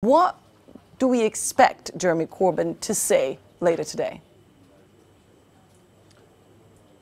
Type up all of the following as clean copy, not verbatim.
What do we expect Jeremy Corbyn to say later today?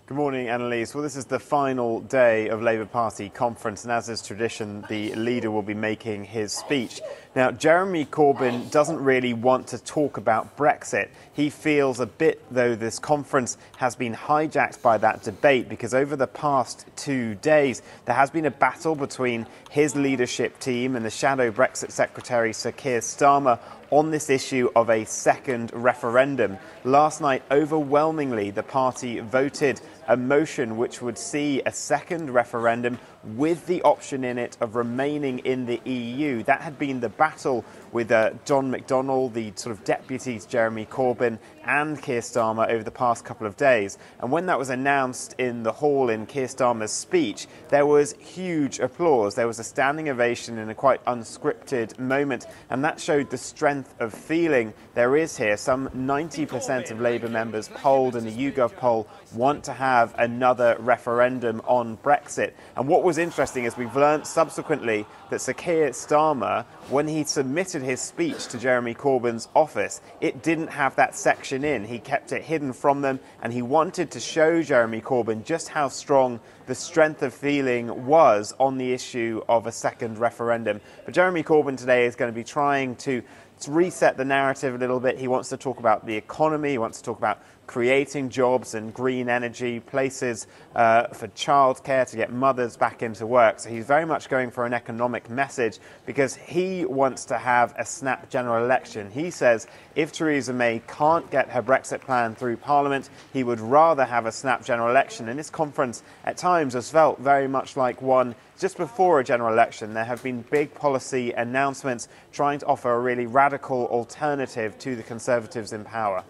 Good morning, Annalise. Well, this is the final day of Labour Party conference, and as is tradition, the leader will be making his speech. Now, Jeremy Corbyn doesn't really want to talk about Brexit. He feels a bit, though, this conference has been hijacked by that debate, because over the past 2 days, there has been a battle between his leadership team and the shadow Brexit Secretary, Sir Keir Starmer, on this issue of a second referendum. Last night, overwhelmingly, the party voted a motion which would see a second referendum with the option in it of remaining in the EU. That had been the battle with John McDonnell, the sort of deputies Jeremy Corbyn and Keir Starmer over the past couple of days. And when that was announced in the hall in Keir Starmer's speech, there was huge applause. There was a standing ovation in a quite unscripted moment, and that showed the strength of feeling there is here. Some 90% of Labour members polled in the YouGov poll want to have another referendum on Brexit. And what was interesting is we've learnt subsequently that Sir Keir Starmer, when he submitted his speech to Jeremy Corbyn's office, it didn't have that section in. He kept it hidden from them, and he wanted to show Jeremy Corbyn just how strong the strength of feeling was on the issue of a second referendum. But Jeremy Corbyn today is going to be trying to reset the narrative a little bit. He wants to talk about the economy. He wants to talk about creating jobs and green energy, places for childcare to get mothers back into work. So he's very much going for an economic message because he wants to have a snap general election. He says if Theresa May can't get her Brexit plan through Parliament, he would rather have a snap general election. And this conference at times has felt very much like one just before a general election. There have been big policy announcements trying to offer a really radical alternative to the Conservatives in power.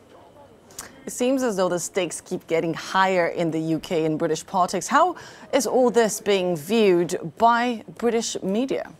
It seems as though the stakes keep getting higher in the UK and British politics. How is all this being viewed by British media?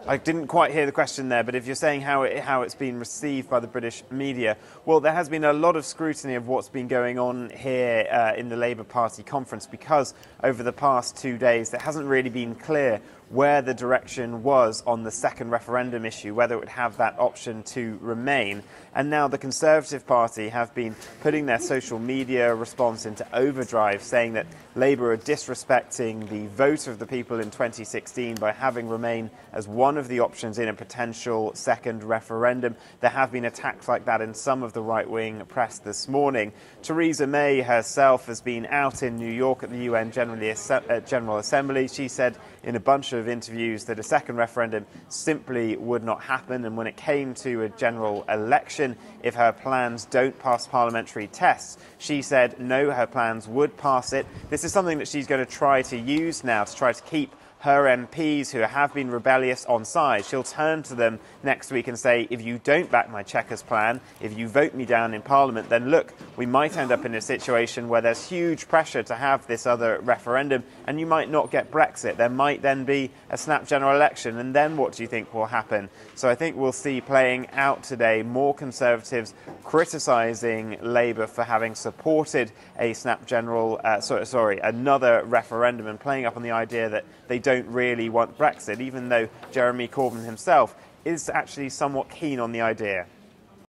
I didn't quite hear the question there, but if you're saying how it's been received by the British media, well, there has been a lot of scrutiny of what's been going on here in the Labour Party conference, because over the past 2 days there hasn't really been clear where the direction was on the second referendum issue, whether it would have that option to remain. And now the Conservative Party have been putting their social media response into overdrive, saying that Labour are disrespecting the vote of the people in 2016 by having Remain as one of the options in a potential second referendum. There have been attacks like that in some of the right-wing press this morning. Theresa May herself has been out in New York at the UN General Assembly. She said in a bunch of interviews that a second referendum simply would not happen, and when it came to a general election, if her plans don't pass parliamentary tests, she said no, her plans would pass it. This is something that she's going to try to use now to try to keep her MPs who have been rebellious on side. She'll turn to them next week and say, if you don't back my Chequers plan, if you vote me down in Parliament, then look, we might end up in a situation where there's huge pressure to have this other referendum and you might not get Brexit. There might then be a snap general election, and then what do you think will happen? So I think we'll see playing out today more Conservatives criticising Labour for having supported a snap general, another referendum, and playing up on the idea that they don't really want Brexit, even though Jeremy Corbyn himself is actually somewhat keen on the idea.